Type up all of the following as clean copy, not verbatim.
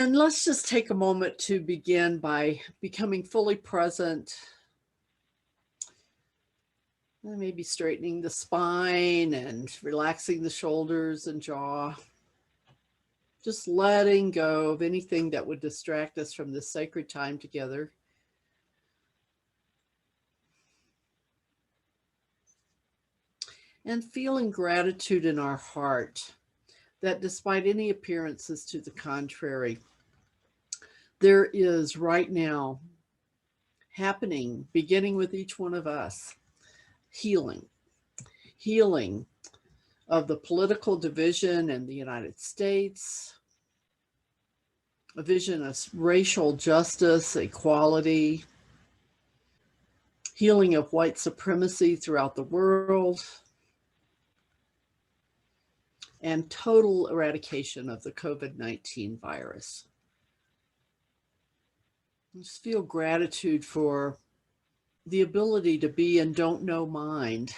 And let's just take a moment to begin by becoming fully present. Maybe straightening the spine and relaxing the shoulders and jaw. Just letting go of anything that would distract us from this sacred time together. And feeling gratitude in our heart that despite any appearances to the contrary, there is right now happening, beginning with each one of us, healing of the political division in the United States, a vision of racial justice, equality, healing of white supremacy throughout the world, and total eradication of the COVID-19 virus. Just feel gratitude for the ability to be in don't know mind.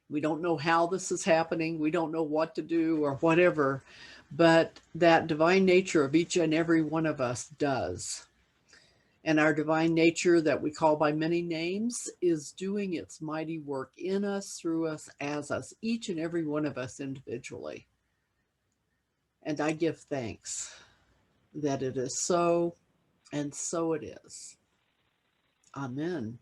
We don't know how this is happening. We don't know what to do or whatever, but that divine nature of each and every one of us does. And our divine nature that we call by many names is doing its mighty work in us, through us, as us, each and every one of us individually. And I give thanks that it is so, and so it is. Amen.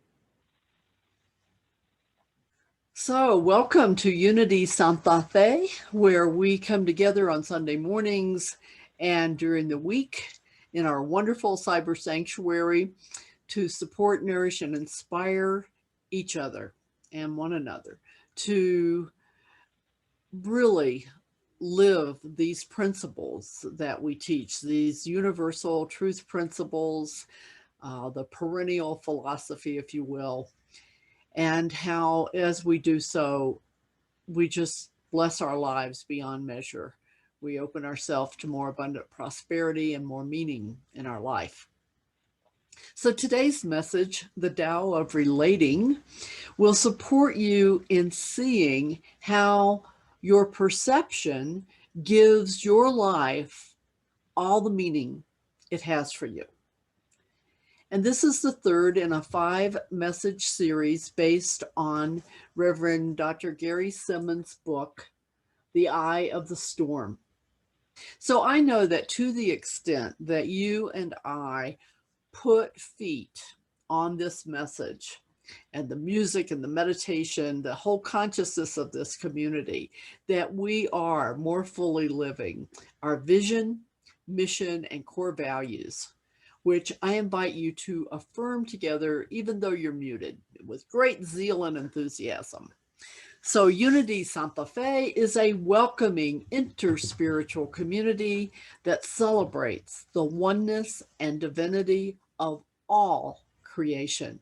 So welcome to Unity Santa Fe, where we come together on Sunday mornings and during the week in our wonderful cyber sanctuary to support, nourish, and inspire each other and one another to really live these principles that we teach, these universal truth principles, the perennial philosophy, if you will, and how, as we do so, we just bless our lives beyond measure. We open ourselves to more abundant prosperity and more meaning in our life. So today's message, the Tao of Relating, will support you in seeing how your perception gives your life all the meaning it has for you. And this is the third in a 5-message series based on Rev Dr Gary Simmons' book, The Eye of the Storm. So I know that to the extent that you and I put feet on this message and the music and the meditation, the whole consciousness of this community, that we are more fully living our vision, mission, and core values, which I invite you to affirm together, even though you're muted, with great zeal and enthusiasm. So Unity Santa Fe is a welcoming interspiritual community that celebrates the oneness and divinity of all creation.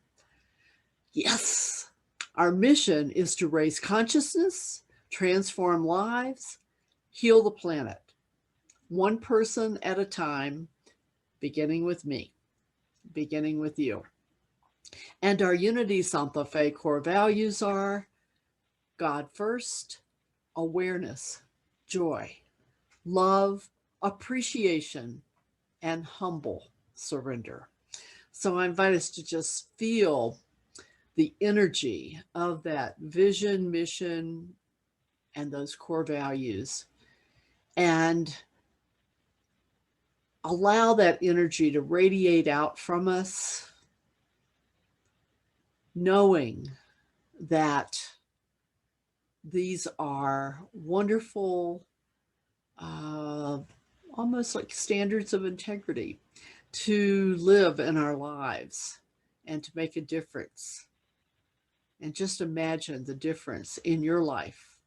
Yes, our mission is to raise consciousness, transform lives, heal the planet, one person at a time, beginning with me, beginning with you. And our Unity Santa Fe core values are God first, awareness, joy, love, appreciation, and humble surrender. So I invite us to just feel the energy of that vision, mission, and those core values, and allow that energy to radiate out from us, knowing that these are wonderful, almost like standards of integrity to live in our lives and to make a difference. And just imagine the difference in your life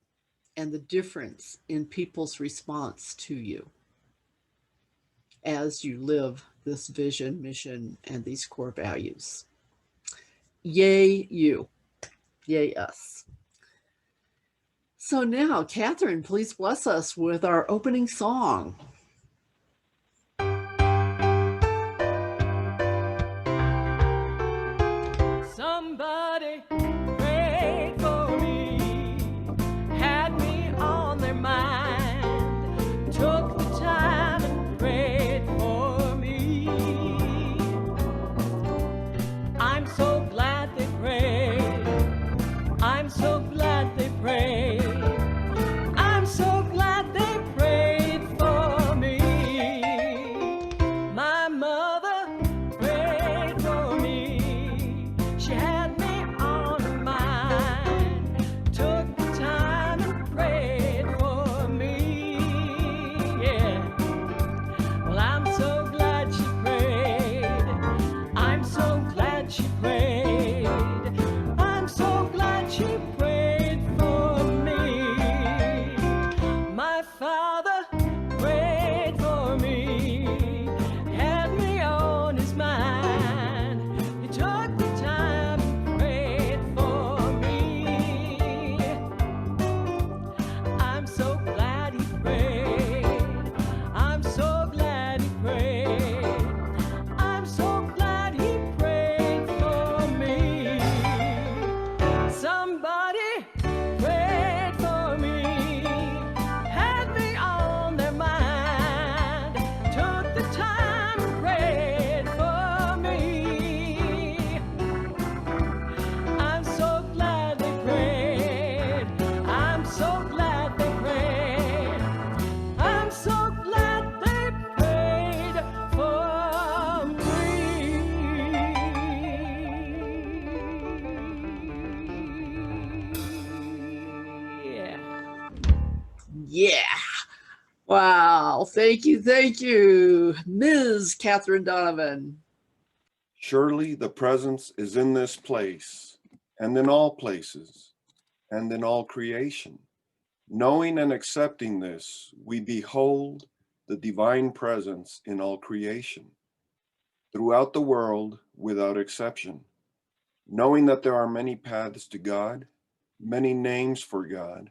and the difference in people's response to you as you live this vision, mission, and these core values. Yay, you. Yay, us. So now, Catherine, please bless us with our opening song. Somebody prayed for me, had me on their mind, took the time and prayed for Yeah. Wow. Thank you. Thank you. Ms. Catherine Donovan. Surely the presence is in this place, and in all places, and in all creation. Knowing and accepting this, we behold the divine presence in all creation, throughout the world without exception. Knowing that there are many paths to God, many names for God,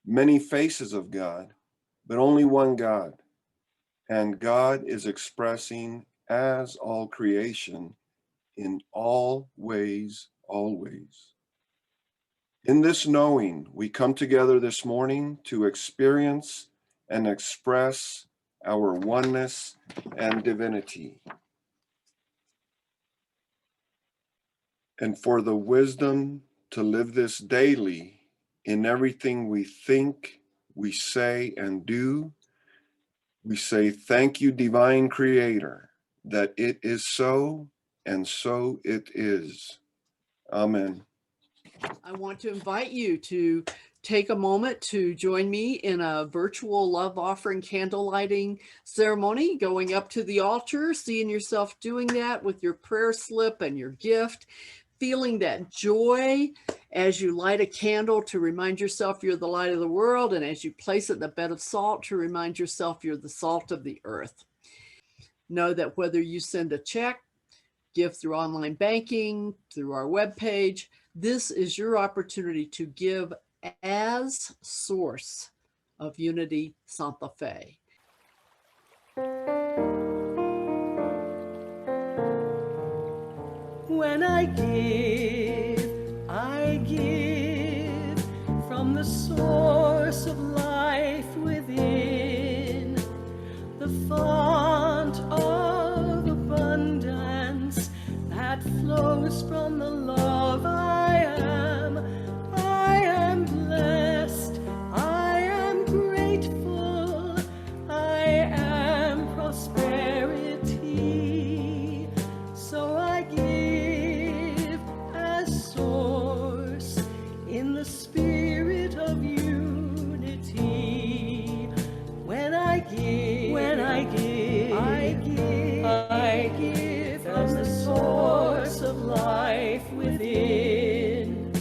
many faces of God, but only one God. And God is expressing as all creation in all ways, always. In this knowing, we come together this morning to experience and express our oneness and divinity. And for the wisdom to live this daily in everything we think, we say, and do, we say, thank you, divine creator, that it is so, and so it is. Amen. I want to invite you to take a moment to join me in a virtual love offering candle lighting ceremony, going up to the altar, seeing yourself doing that with your prayer slip and your gift, feeling that joy as you light a candle to remind yourself you're the light of the world, and as you place it in a bed of salt to remind yourself you're the salt of the earth. Know that whether you send a check, give through online banking, through our webpage, this is your opportunity to give as source of Unity Santa Fe. When I give from the source of life within, the font of abundance that flows from the love I am. I am blessed, I am grateful, I am prosperity. So I give as source in the spirit of unity. When I give from the source of life within,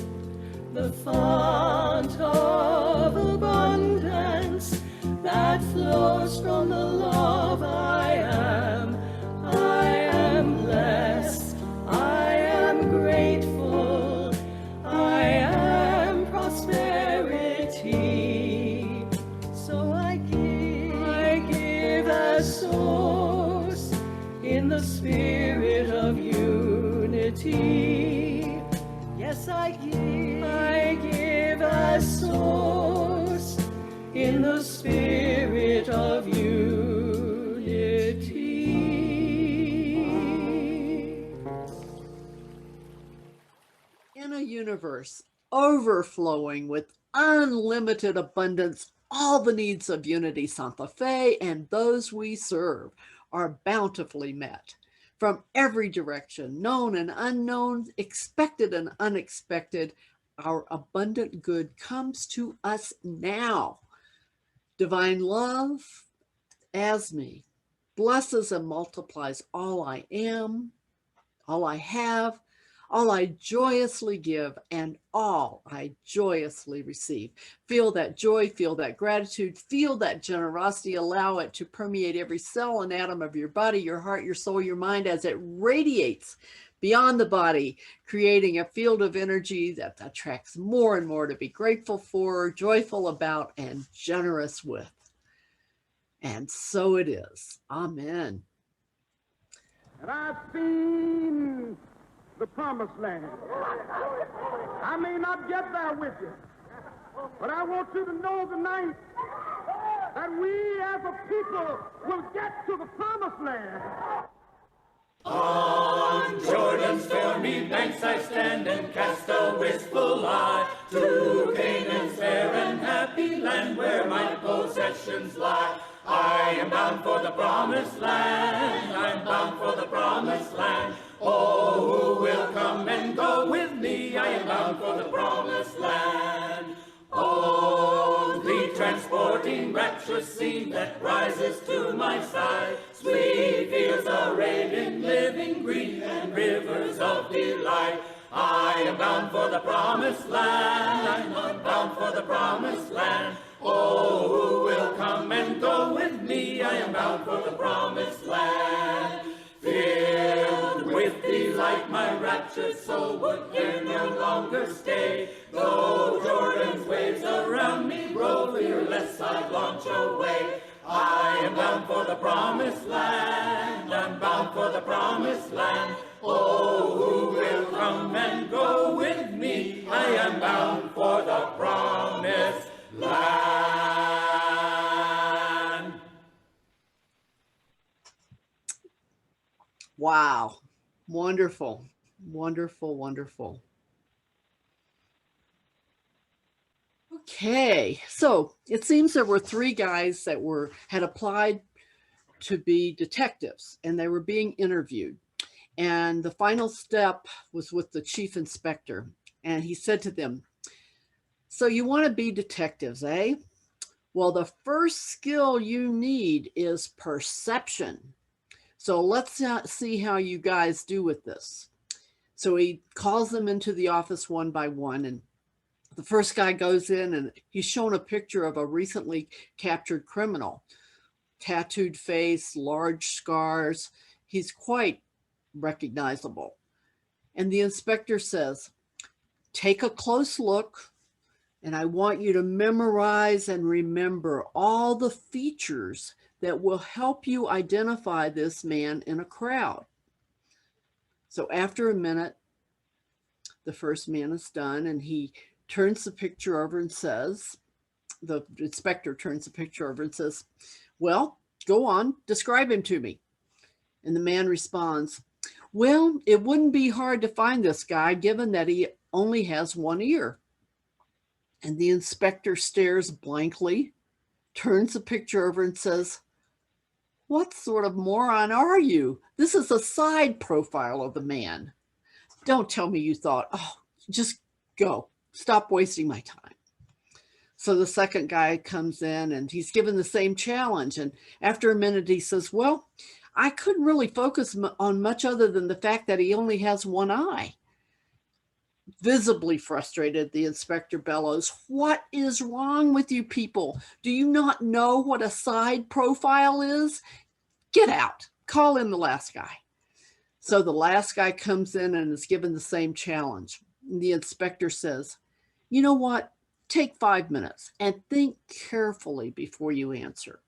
the font of abundance that flows from the love I am. I am blessed, I am grateful, I am prosperity. So I give as source in the spirit of unity. Yes, I give as source in the spirit of unity. In a universe overflowing with unlimited abundance, all the needs of Unity Santa Fe and those we serve are bountifully met from every direction, known and unknown, expected and unexpected. Our abundant good comes to us now. Divine love, as me, blesses and multiplies all I am, all I have, all I joyously give, and all I joyously receive. Feel that joy, feel that gratitude, feel that generosity. Allow it to permeate every cell and atom of your body, your heart, your soul, your mind, as it radiates beyond the body, creating a field of energy that attracts more and more to be grateful for, joyful about, and generous with. And so it is. Amen. And I've seen the promised land. I may not get there with you, but I want you to know tonight that we as a people will get to the promised land. On Jordan's stormy banks I stand and cast a wistful eye to Canaan's fair and happy land where my possessions lie. I am bound for the promised land, I'm bound for the promised land. Oh, who will come and go with me? I am bound for the promised land. Oh, the transporting rises to my side. Sweet fields arrayed in living green and rivers of delight. I am bound for the promised land. I'm bound for the promised land. Oh, who will come and go with me? I am bound for the promised land. Filled with delight, my raptured soul would here no longer stay. Though Jordan's waves around me roll, fearless I launch away. I am bound for the promised land. I'm bound for the promised land. Oh, who will come and go with me? I am bound for the promised land. Wow. Wonderful. Wonderful, wonderful. Okay, so it seems there were three guys that had applied to be detectives, and they were being interviewed. And the final step was with the chief inspector. And he said to them, "So you want to be detectives, eh? Well, the first skill you need is perception. So let's see how you guys do with this." So he calls them into the office one by one, and the first guy goes in and he's shown a picture of a recently captured criminal. Tattooed face, large scars. He's quite recognizable. And the inspector says, "Take a close look, and I want you to memorize and remember all the features that will help you identify this man in a crowd." So after a minute, the first man is done, and he turns the picture over and says, the inspector turns the picture over and says, "Well, go on, describe him to me." And the man responds, "Well, it wouldn't be hard to find this guy given that he only has one ear." And the inspector stares blankly, turns the picture over and says, "What sort of moron are you? This is a side profile of the man. Don't tell me you thought, oh, just go. Stop wasting my time." So the second guy comes in and he's given the same challenge. And after a minute, he says, "Well, I couldn't really focus on much other than the fact that he only has one eye." Visibly frustrated, the inspector bellows, "What is wrong with you people? Do you not know what a side profile is? Get out. Call in the last guy." So the last guy comes in and is given the same challenge. And the inspector says, "You know what? Take 5 minutes and think carefully before you answer."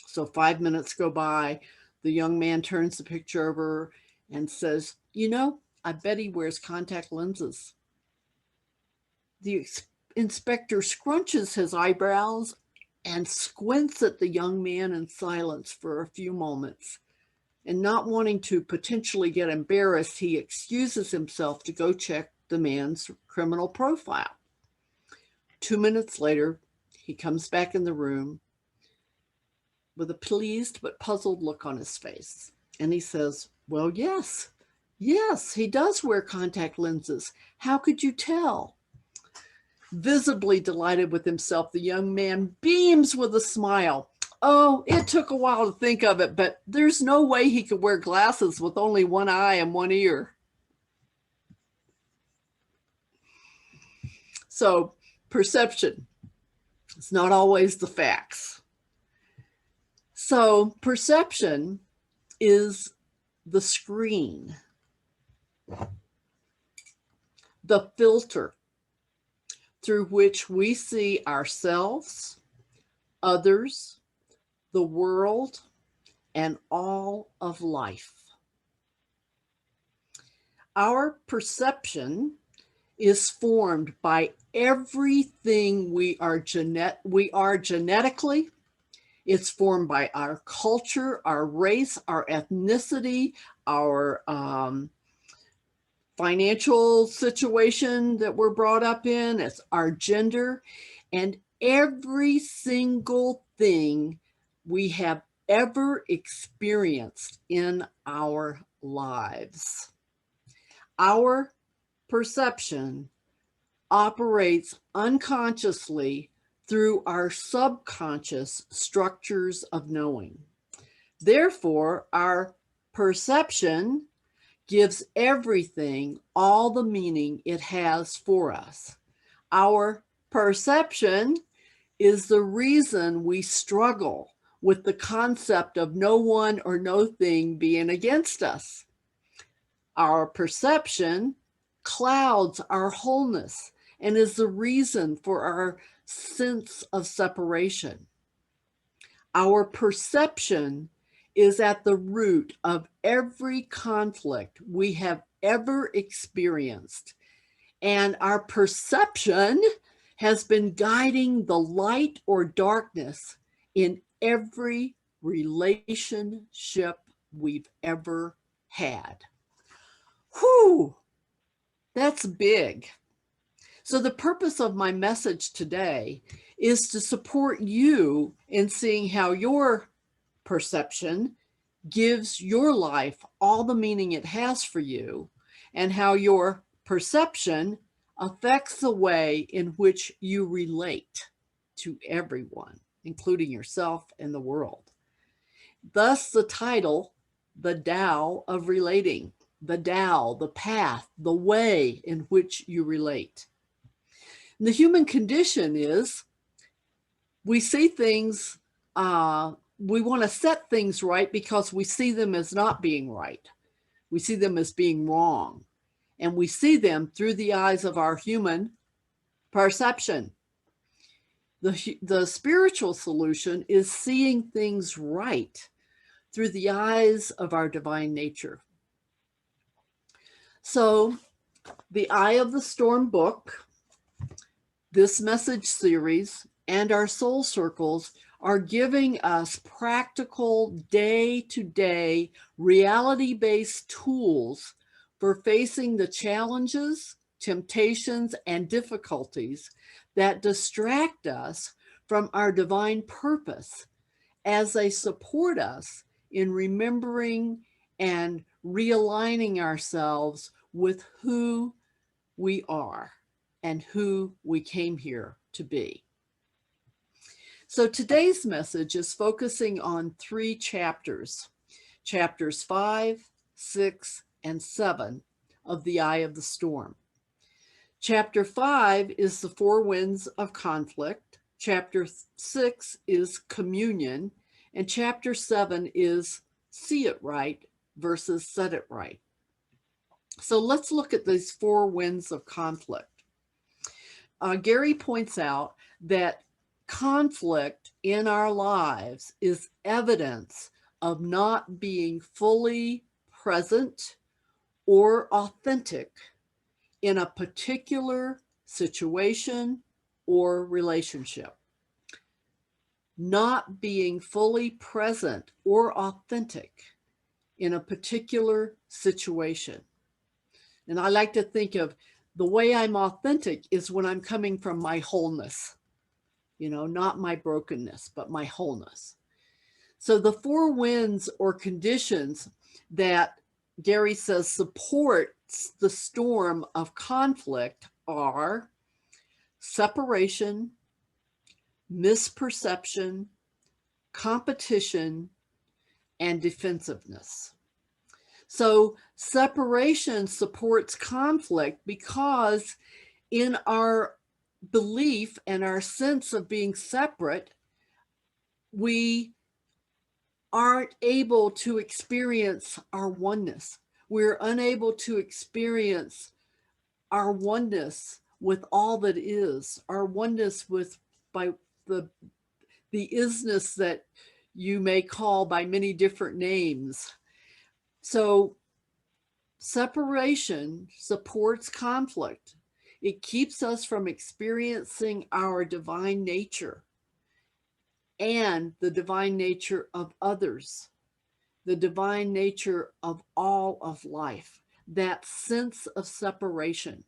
So 5 minutes go by. The young man turns the picture over and says, "You know, I bet he wears contact lenses." The inspector scrunches his eyebrows and squints at the young man in silence for a few moments. And not wanting to potentially get embarrassed, he excuses himself to go check the man's criminal profile. 2 minutes later, he comes back in the room with a pleased but puzzled look on his face. And he says, "Well, yes, he does wear contact lenses. How could you tell?" Visibly delighted with himself, the young man beams with a smile. "Oh, it took a while to think of it, but there's no way he could wear glasses with only one eye and one ear." So perception is not always the facts. So perception is the screen, the filter through which we see ourselves, others, the world, and all of life. Our perception is formed by everything we are genetically. It's formed by our culture, our race, our ethnicity, our financial situation that we're brought up in, it's our gender, and every single thing we have ever experienced in our lives. Our perception operates unconsciously through our subconscious structures of knowing. Therefore, our perception gives everything all the meaning it has for us. Our perception is the reason we struggle with the concept of no one or no thing being against us. Our perception clouds our wholeness and is the reason for our sense of separation. Our perception is at the root of every conflict we have ever experienced, and our perception has been guiding the light or darkness in every relationship we've ever had. Whew, that's big. So the purpose of my message today is to support you in seeing how your perception gives your life all the meaning it has for you, and how your perception affects the way in which you relate to everyone, including yourself and the world. Thus the title, The Tao of Relating, the Tao, the path, the way in which you relate. And the human condition is we see things, we want to set things right because we see them as not being right. We see them as being wrong. And we see them through the eyes of our human perception. The spiritual solution is seeing things right through the eyes of our divine nature. So, the Eye of the Storm book, this message series, and our soul circles are giving us practical day-to-day reality-based tools for facing the challenges, temptations, and difficulties that distract us from our divine purpose, as they support us in remembering and realigning ourselves with who we are and who we came here to be. So today's message is focusing on 3 chapters, chapters 5, 6, and 7 of The Eye of the Storm. Chapter 5 is the 4 winds of conflict. Chapter 6 is communion. And chapter 7 is see it right versus set it right. So let's look at these 4 winds of conflict. Gary points out that conflict in our lives is evidence of not being fully present or authentic in a particular situation or relationship. Not being fully present or authentic in a particular situation. And I like to think of the way I'm authentic is when I'm coming from my wholeness, not my brokenness, but my wholeness. So the 4 winds or conditions that Gary says supports the storm of conflict are separation, misperception, competition, and defensiveness. So separation supports conflict because in our belief and our sense of being separate, we aren't able to experience our oneness. We're unable to experience our oneness with all that is, our oneness by the isness that you may call by many different names. So separation supports conflict. It keeps us from experiencing our divine nature and the divine nature of others, the divine nature of all of life, that sense of separation.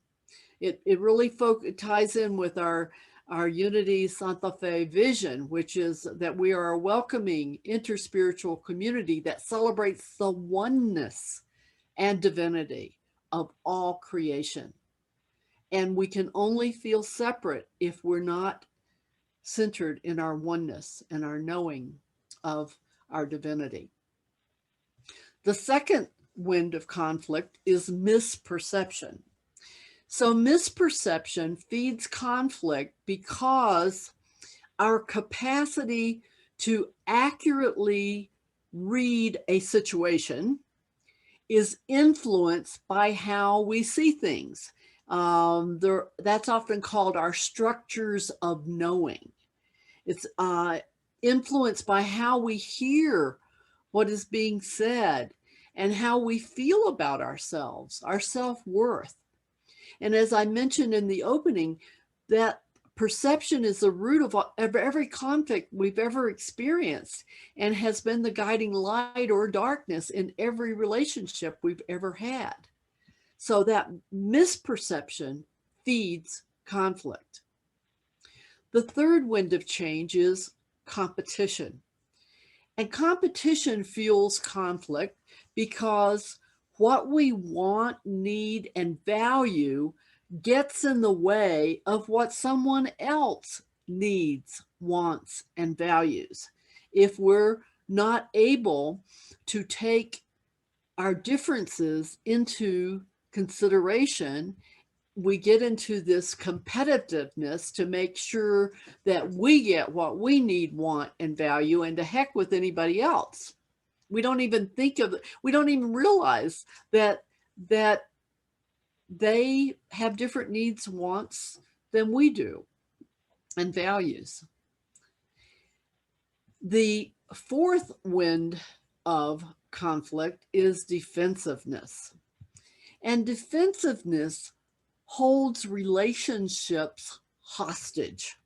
It really ties in with our Unity Santa Fe vision, which is that we are a welcoming interspiritual community that celebrates the oneness and divinity of all creation. And we can only feel separate if we're not centered in our oneness and our knowing of our divinity. The second wind of conflict is misperception. So misperception feeds conflict because our capacity to accurately read a situation is influenced by how we see things. That's often called our structures of knowing. It's influenced by how we hear what is being said and how we feel about ourselves, our self-worth. And as I mentioned in the opening, that perception is the root of every conflict we've ever experienced and has been the guiding light or darkness in every relationship we've ever had. So that misperception feeds conflict. The third wind of change is competition. And competition fuels conflict because what we want, need, and value gets in the way of what someone else needs, wants, and values. If we're not able to take our differences into consideration, we get into this competitiveness to make sure that we get what we need, want, and value, and to heck with anybody else. We don't even think of it. We don't even realize that they have different needs, wants than we do, and values. The fourth wind of conflict is defensiveness. And defensiveness holds relationships hostage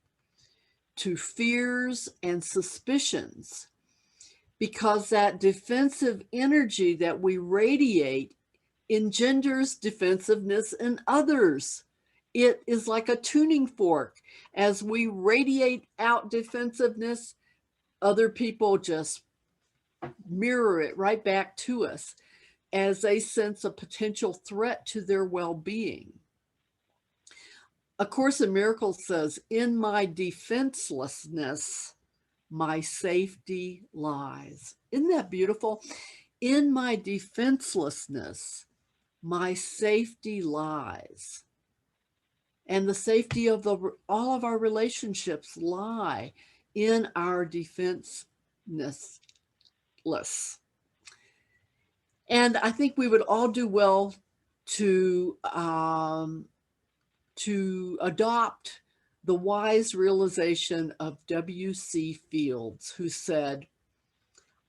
to fears and suspicions, because that defensive energy that we radiate engenders defensiveness in others. It is like a tuning fork. As we radiate out defensiveness, other people just mirror it right back to us as they sense a potential threat to their well-being. A Course in Miracles says, "In my defenselessness, my safety lies." Isn't that beautiful? In my defenselessness, my safety lies. And the safety of all of our relationships lie in our defenselessness. And I think we would all do well to adopt the wise realization of W.C. Fields, who said,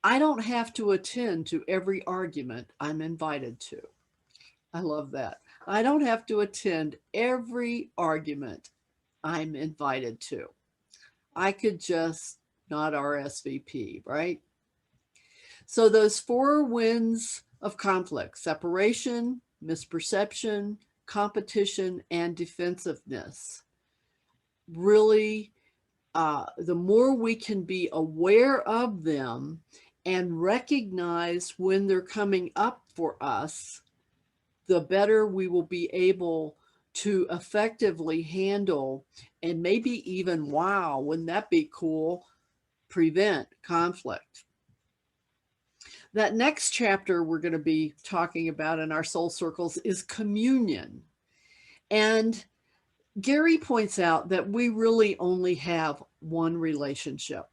"I don't have to attend to every argument I'm invited to." I love that. I don't have to attend every argument I'm invited to. I could just not RSVP, right? So those four winds of conflict: separation, misperception, competition, and defensiveness. Really, the more we can be aware of them and recognize when they're coming up for us, the better we will be able to effectively handle and maybe even, wow, wouldn't that be cool, prevent conflict. That next chapter we're going to be talking about in our soul circles is communion. And Gary points out that we really only have one relationship.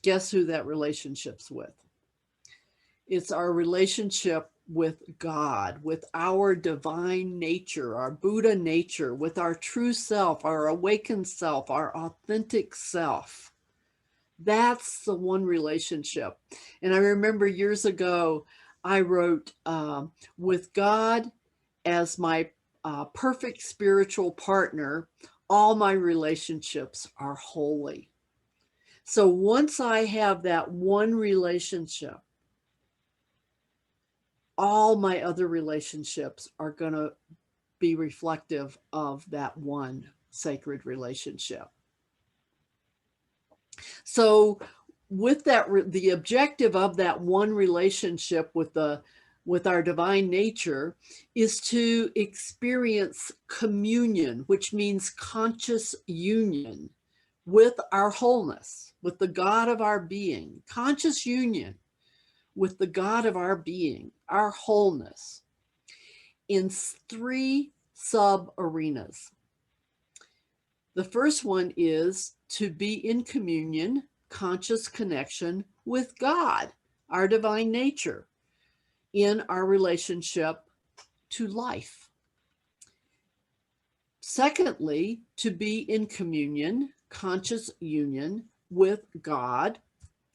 Guess who that relationship's with? It's our relationship with God, with our divine nature, our Buddha nature, with our true self, our awakened self, our authentic self. That's the one relationship. And I remember years ago, I wrote, with God as my perfect spiritual partner, all my relationships are holy. So once I have that one relationship, all my other relationships are going to be reflective of that one sacred relationship. So with that, the objective of that one relationship with our divine nature is to experience communion, which means conscious union with our wholeness, with the God of our being, conscious union with the God of our being, our wholeness, in three sub arenas. The first one is to be in communion, conscious connection with God, our divine nature, in our relationship to life. Secondly, to be in communion, conscious union with God,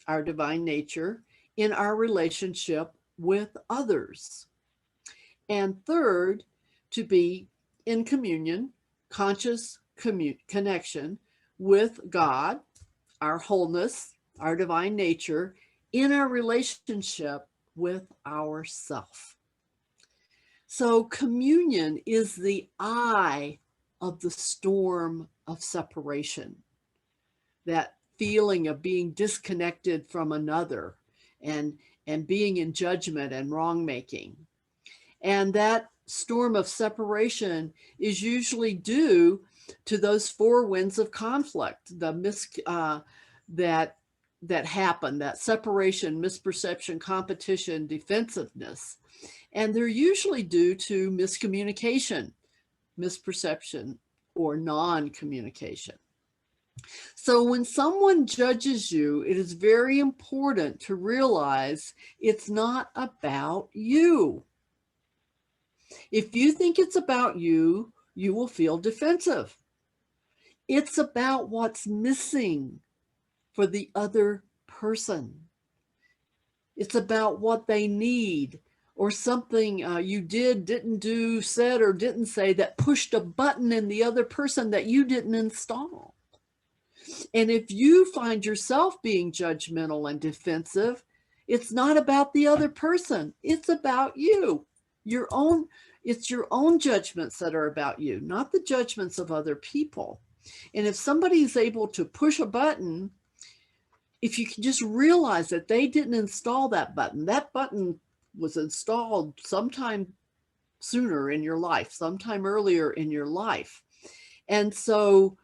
our divine nature, in our relationship with others. And third, to be in communion, conscious connection with God, our wholeness, our divine nature, in our relationship with ourself. So communion is the eye of the storm of separation, that feeling of being disconnected from another and being in judgment and wrong making. And that storm of separation is usually due to those four winds of conflict, that happen, that separation, misperception, competition, defensiveness. And they're usually due to miscommunication, misperception, or non-communication. So when someone judges you, it is very important to realize it's not about you. If you think it's about you, you will feel defensive. It's about what's missing for the other person. It's about what they need, or something you did, didn't do, said, or didn't say that pushed a button in the other person that you didn't install. And if you find yourself being judgmental and defensive, it's not about the other person. It's about you, it's your own judgments that are about you, not the judgments of other people. And if somebody is able to push a button, if you can just realize that they didn't install that button was installed sometime sooner in your life, sometime earlier in your life. And so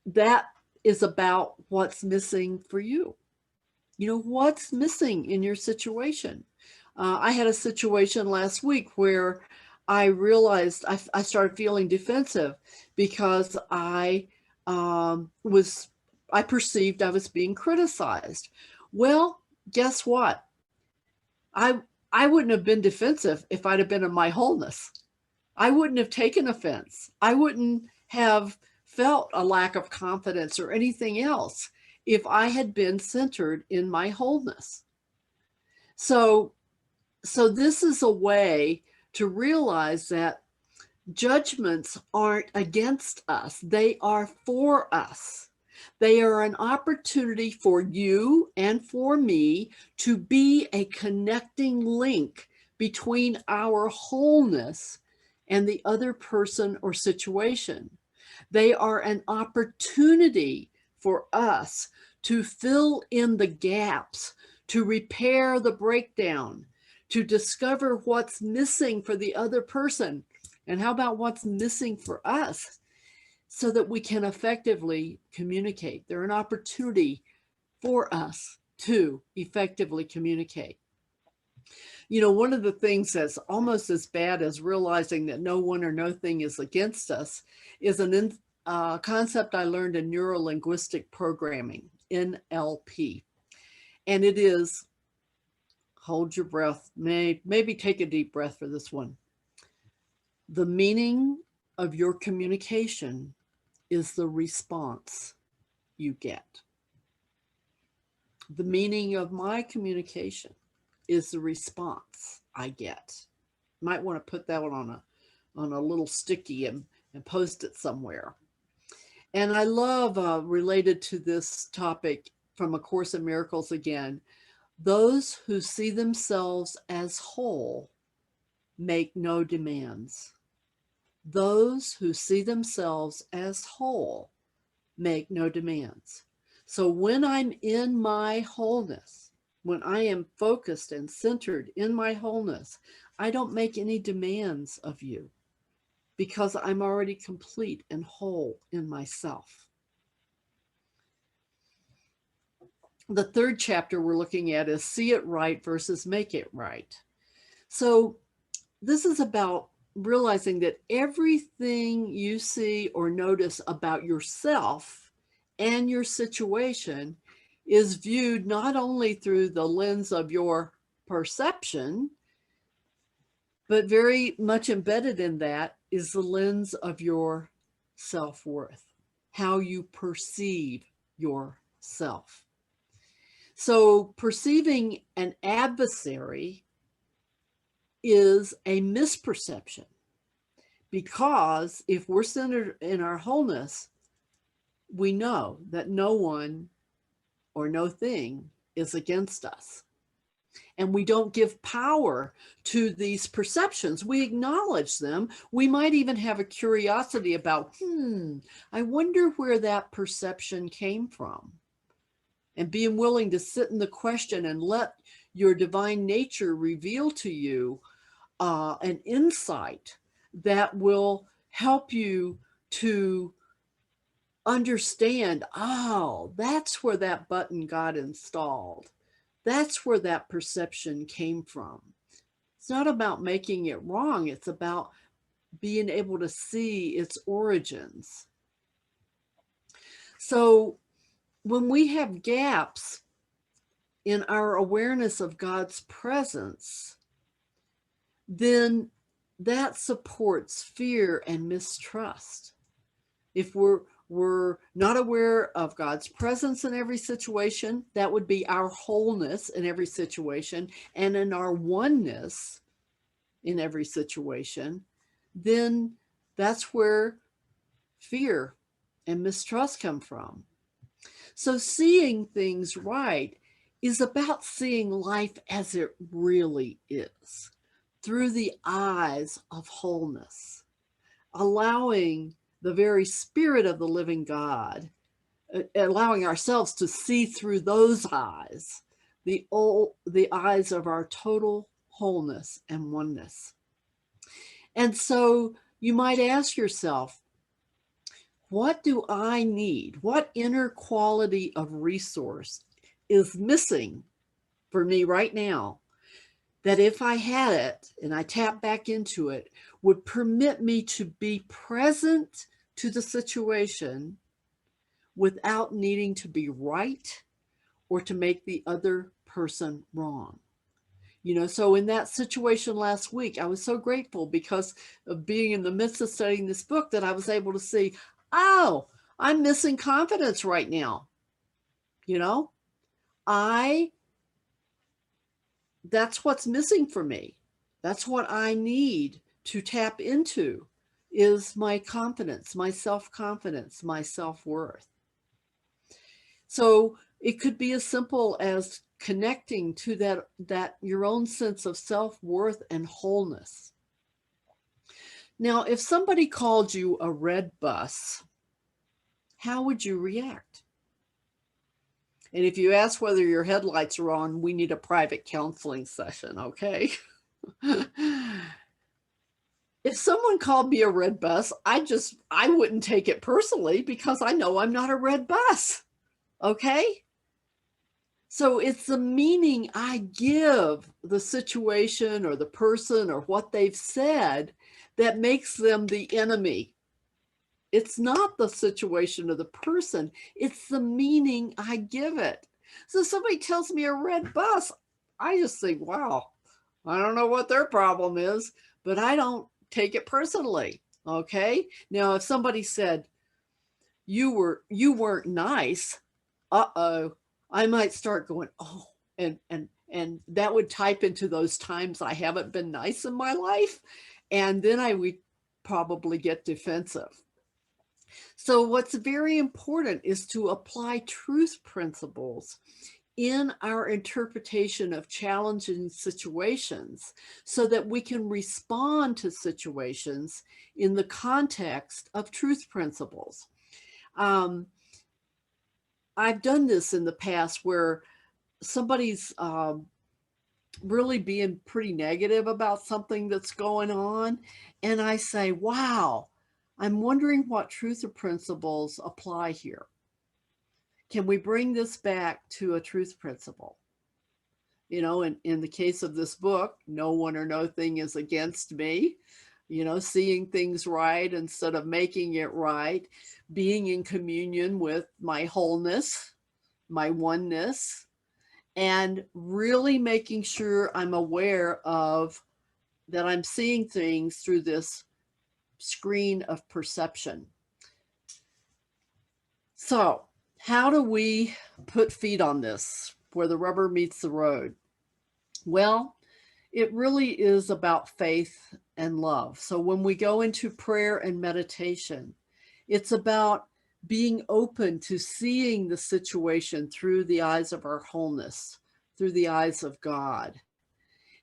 that is about what's missing for you. You know, what's missing in your situation? I had a situation last week where I realized I started feeling defensive because I perceived I was being criticized. Well, guess what? I wouldn't have been defensive if I'd have been in my wholeness. I wouldn't have taken offense. I wouldn't have felt a lack of confidence or anything else if I had been centered in my wholeness. So this is a way to realize that judgments aren't against us. They are for us. They are an opportunity for you and for me to be a connecting link between our wholeness and the other person or situation. They are an opportunity for us to fill in the gaps, to repair the breakdown, to discover what's missing for the other person. And how about what's missing for us, so that we can effectively communicate? They're an opportunity for us to effectively communicate. You know, one of the things that's almost as bad as realizing that no one or no thing is against us is a concept I learned in neuro-linguistic programming, NLP. And it is, hold your breath, maybe take a deep breath for this one. The meaning of your communication is the response you get. The meaning of my communication is the response I get. Might want to put that one on a little sticky and post it somewhere. And I love, related to this topic from A Course in Miracles again, those who see themselves as whole make no demands. Those who see themselves as whole make no demands. So when I'm in my wholeness, when I am focused and centered in my wholeness, I don't make any demands of you, because I'm already complete and whole in myself. the third chapter we're looking at is see it right versus make it right. So this is about realizing that everything you see or notice about yourself and your situation is viewed not only through the lens of your perception, but very much embedded in that is the lens of your self-worth, how you perceive yourself. So perceiving an adversary is a misperception, because if we're centered in our wholeness, we know that no one or no thing is against us. And we don't give power to these perceptions. We acknowledge them. We might even have a curiosity about, I wonder where that perception came from. And being willing to sit in the question and let your divine nature reveal to you an insight that will help you to understand, oh, that's where that button got installed. That's where that perception came from. It's not about making it wrong. It's about being able to see its origins. So when we have gaps in our awareness of God's presence, then that supports fear and mistrust. If we're not aware of God's presence in every situation, that would be our wholeness in every situation, and in our oneness in every situation, then that's where fear and mistrust come from. So seeing things right is about seeing life as it really is, through the eyes of wholeness, allowing the very spirit of the living God, allowing ourselves to see through those eyes, the eyes of our total wholeness and oneness. And so you might ask yourself, what do I need? What inner quality of resource is missing for me right now, that if I had it and I tap back into it, would permit me to be present to the situation without needing to be right or to make the other person wrong? So in that situation last week, I was so grateful because of being in the midst of studying this book that I was able to see, oh, I'm missing confidence right now. That's what's missing for me. That's what I need to tap into, is my confidence, my self-confidence, my self-worth. So it could be as simple as connecting to that your own sense of self-worth and wholeness. Now, if somebody called you a red bus, how would you react? And if you ask whether your headlights are on, we need a private counseling session, okay? If someone called me a red bus, I wouldn't take it personally because I know I'm not a red bus, okay? So it's the meaning I give the situation or the person or what they've said that makes them the enemy. It's not the situation or the person, it's the meaning I give it. So somebody tells me a red bus, I just think, wow, I don't know what their problem is, but I don't take it personally, okay? Now, if somebody said, you weren't nice, I might start going, oh, and that would type into those times I haven't been nice in my life. And then I would probably get defensive. So what's very important is to apply truth principles in our interpretation of challenging situations so that we can respond to situations in the context of truth principles. I've done this in the past where somebody's really being pretty negative about something that's going on. And I say, wow, I'm wondering what truth or principles apply here. Can we bring this back to a truth principle? You know, in the case of this book, no one or no thing is against me. You know, seeing things right instead of making it right, being in communion with my wholeness, my oneness, and really making sure I'm aware of that I'm seeing things through this screen of perception. So, how do we put feet on this where the rubber meets the road? Well, it really is about faith and love. So when we go into prayer and meditation, it's about being open to seeing the situation through the eyes of our wholeness, through the eyes of God,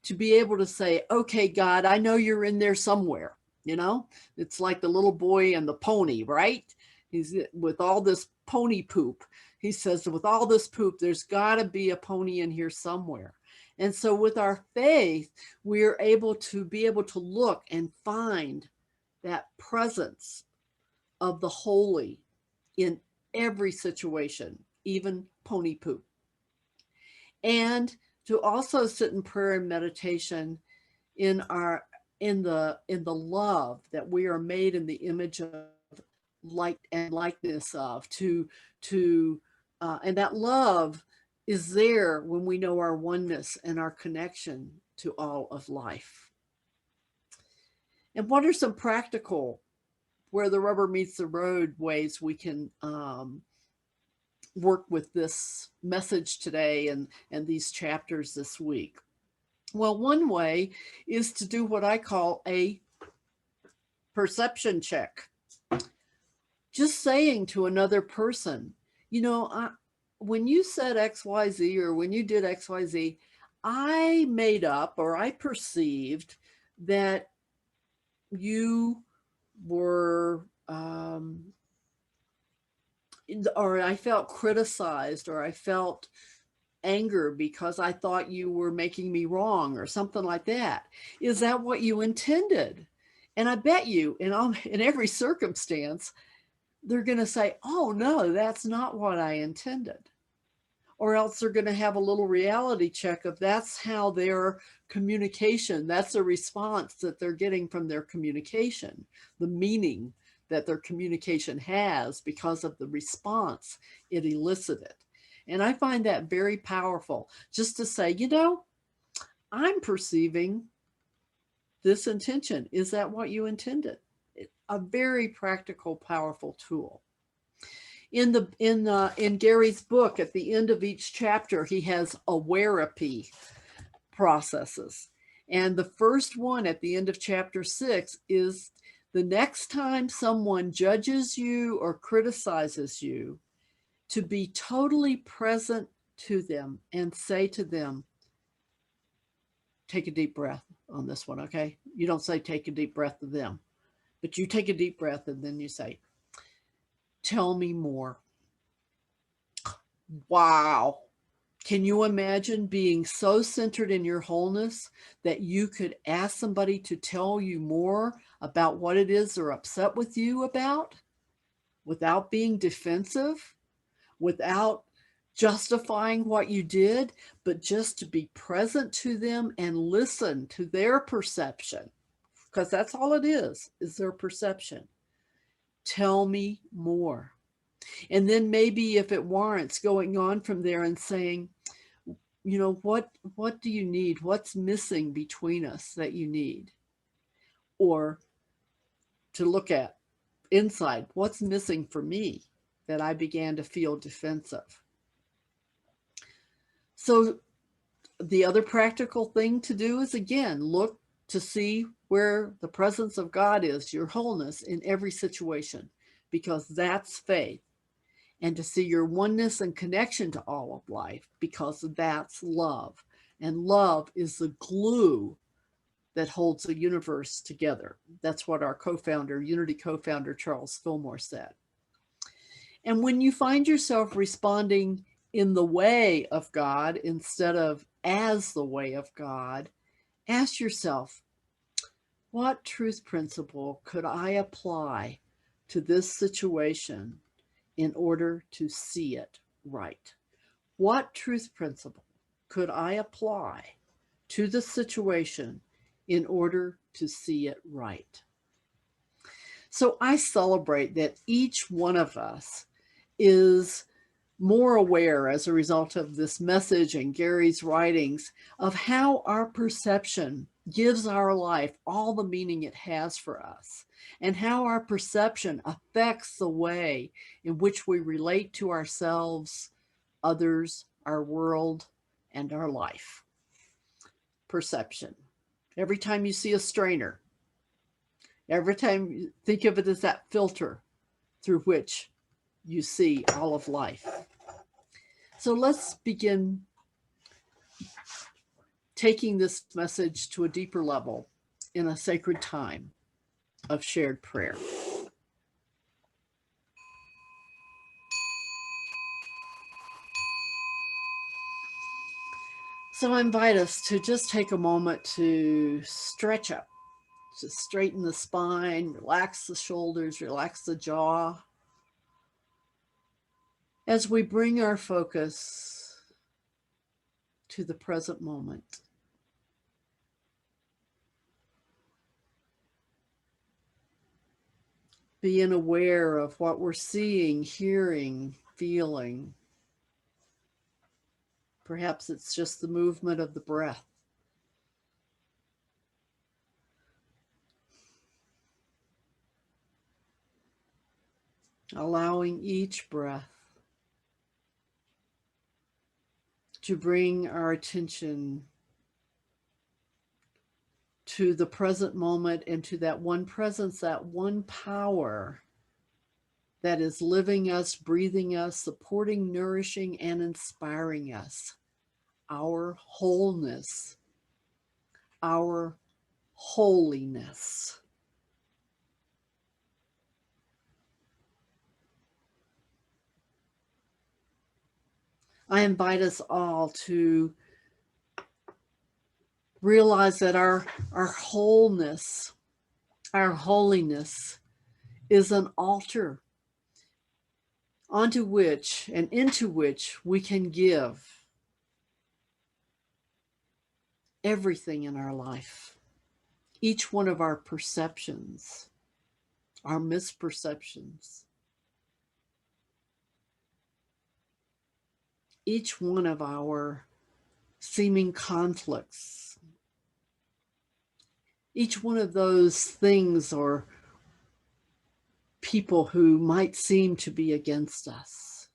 to be able to say, okay, God, I know you're in there somewhere. You know, it's like the little boy and the pony, right? He's with all this pony poop. He says, with all this poop, there's got to be a pony in here somewhere. And so with our faith, we're able to look and find that presence of the holy in every situation, even pony poop. And to also sit in prayer and meditation in the love that we are made in the image of light and likeness of, and that love is there when we know our oneness and our connection to all of life. And what are some practical, where the rubber meets the road, ways we can work with this message today and these chapters this week? Well, one way is to do what I call a perception check. Just saying to another person, you know, when you said XYZ or when you did XYZ, I made up or I perceived that you were, or I felt criticized, or I felt anger because I thought you were making me wrong or something like that. Is that what you intended? And I bet you in every circumstance, they're going to say, oh, no, that's not what I intended. Or else they're going to have a little reality check of that's how their communication, that's a response that they're getting from their communication, the meaning that their communication has because of the response it elicited. And I find that very powerful, just to say, you know, I'm perceiving this intention. Is that what you intended? A very practical, powerful tool. In Gary's book, at the end of each chapter, he has awareapy processes. And the first one at the end of chapter 6 is the next time someone judges you or criticizes you, to be totally present to them and say to them, take a deep breath on this one, okay? You don't say take a deep breath to them, but you take a deep breath and then you say, tell me more. Wow. Can you imagine being so centered in your wholeness that you could ask somebody to tell you more about what it is they're upset with you about without being defensive, without justifying what you did, but just to be present to them and listen to their perception, because that's all it is their perception. Tell me more. And then maybe if it warrants, going on from there and saying, you know, what do you need? What's missing between us that you need? Or to look at inside, what's missing for me that I began to feel defensive? So the other practical thing to do is, again, look to see where the presence of God is, your wholeness in every situation, because that's faith. And to see your oneness and connection to all of life, because that's love. And love is the glue that holds the universe together. That's what our co-founder, Unity co-founder, Charles Fillmore said. And when you find yourself responding in the way of God instead of as the way of God, ask yourself, what truth principle could I apply to this situation in order to see it? right? What truth principle could I apply to the situation in order to see it right? So I celebrate that each one of us is more aware as a result of this message and Gary's writings of how our perception gives our life all the meaning it has for us, and how our perception affects the way in which we relate to ourselves, others, our world, and our life. Perception. Every time you see a strainer, every time you think of it as that filter through which you see all of life. So let's begin taking this message to a deeper level in a sacred time of shared prayer. So I invite us to just take a moment to stretch up, to straighten the spine, relax the shoulders, relax the jaw, as we bring our focus to the present moment. Being aware of what we're seeing, hearing, feeling. Perhaps it's just the movement of the breath. Allowing each breath to bring our attention to the present moment and to that one presence, that one power that is living us, breathing us, supporting, nourishing, and inspiring us. Our wholeness, our holiness. I invite us all to realize that our wholeness, our holiness is an altar onto which and into which we can give everything in our life. Each one of our perceptions, our misperceptions, each one of our seeming conflicts, each one of those things or people who might seem to be against us.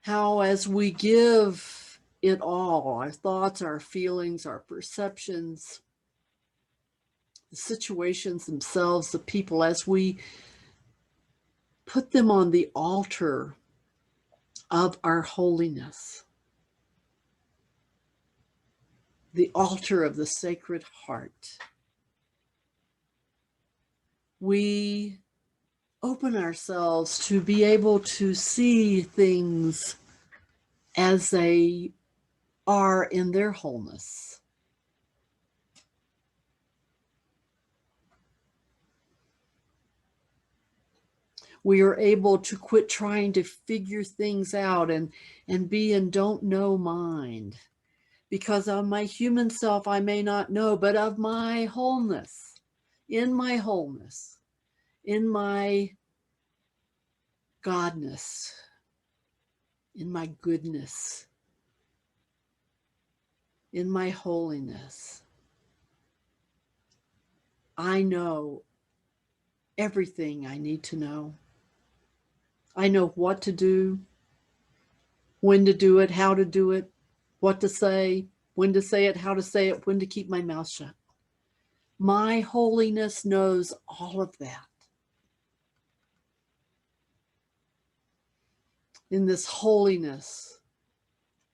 How as we give it all, our thoughts, our feelings, our perceptions, the situations themselves, the people, as we put them on the altar of our holiness, the altar of the Sacred Heart, we open ourselves to be able to see things as they are in their wholeness. We are able to quit trying to figure things out and be in don't know mind. Because of my human self, I may not know, but of my wholeness, in my Godness, in my goodness, in my holiness, I know everything I need to know. I know what to do, when to do it, how to do it, what to say, when to say it, how to say it, when to keep my mouth shut. My holiness knows all of that. In this holiness,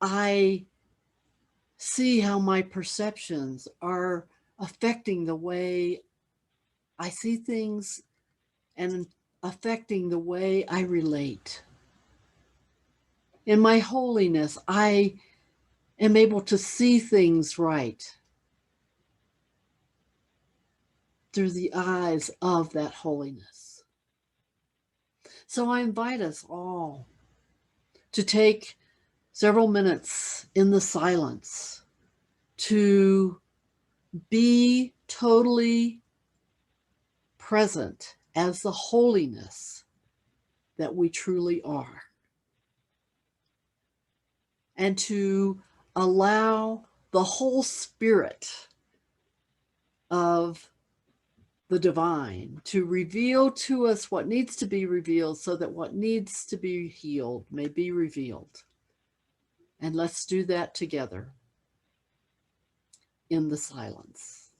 I see how my perceptions are affecting the way I see things and affecting the way I relate. In my holiness, I am able to see things right through the eyes of that holiness. So I invite us all to take several minutes in the silence to be totally present as the holiness that we truly are, and to allow the whole spirit of the divine to reveal to us what needs to be revealed so that what needs to be healed may be revealed. And let's do that together in the silence.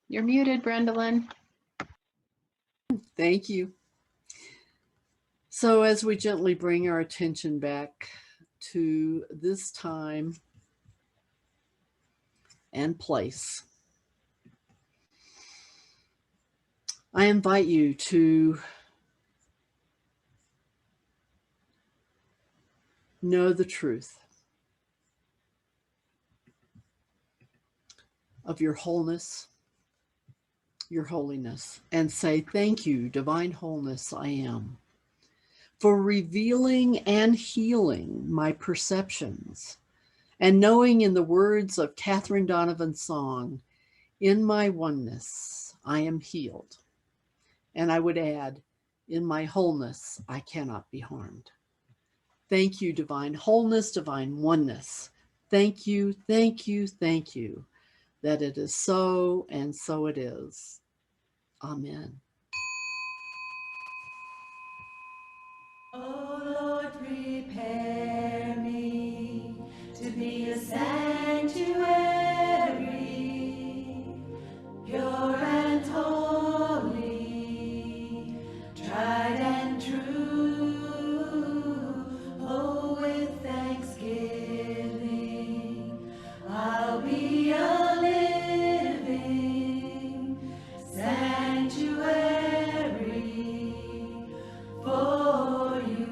You're muted, Brendalyn. Thank you. So, as we gently bring our attention back to this time and place, I invite you to know the truth of your wholeness, your holiness, and say, "Thank you, divine wholeness, I am, for revealing and healing my perceptions, and knowing in the words of Catherine Donovan's song, in my oneness, I am healed. And I would add, in my wholeness, I cannot be harmed. Thank you, divine wholeness, divine oneness. Thank you, thank you, thank you, that it is so and so it is. Amen. Oh Lord, prepare me to be a sanctuary, pure and holy, tried and true. Oh, with thanksgiving, I'll be a living sanctuary for you.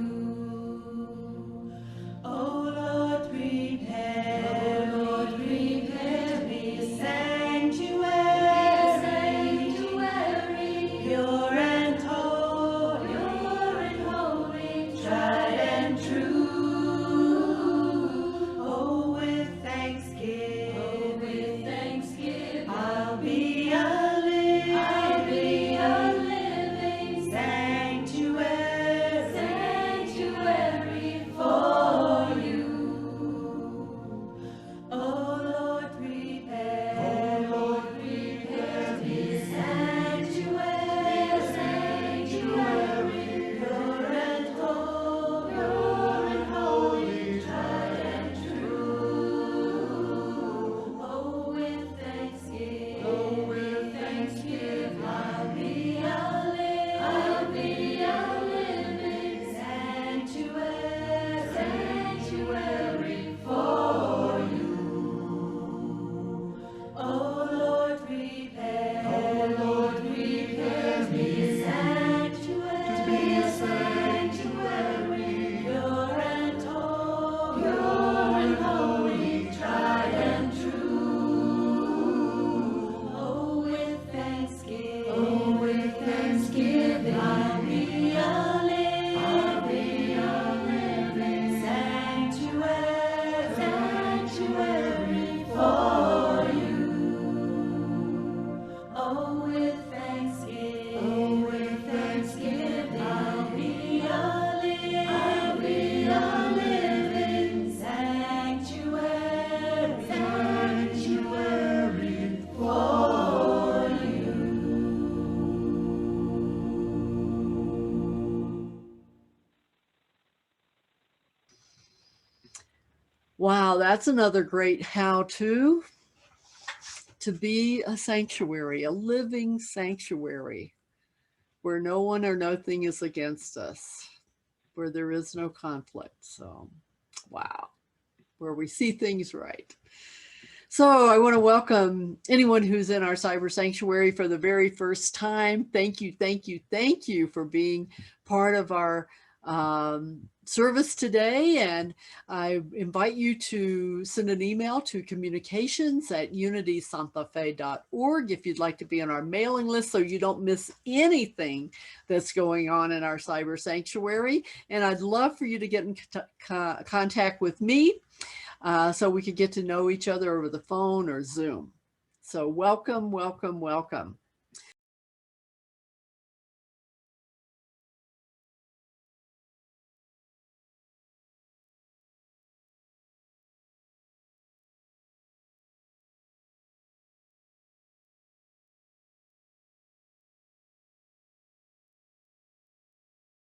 Oh Lord, prepare me a sanctuary, pure and holy, tried and true. Oh, with thanksgiving, I'll be a living sanctuary for you. Oh Lord, prepare me a sanctuary, pure and holy, tried and true. Oh, with thanksgiving, I'll be a living sanctuary for you. Oh Lord, prepare me a sanctuary, pure and holy, tried and true. Oh, with thanksgiving, I'll be a living sanctuary for you. Oh, with thanksgiving, I'll be a living sanctuary for you. Wow, that's another great how-to be a sanctuary, a living sanctuary, where no one or nothing is against us, where there is no conflict. So, wow, where we see things right. So I want to welcome anyone who's in our cyber sanctuary for the very first time. Thank you, thank you, thank you for being part of our service today. And I invite you to send an email to communications@unitysantafe.org if you'd like to be on our mailing list so you don't miss anything that's going on in our cyber sanctuary. And I'd love for you to get in contact with me so we could get to know each other over the phone or Zoom. So welcome, welcome, welcome.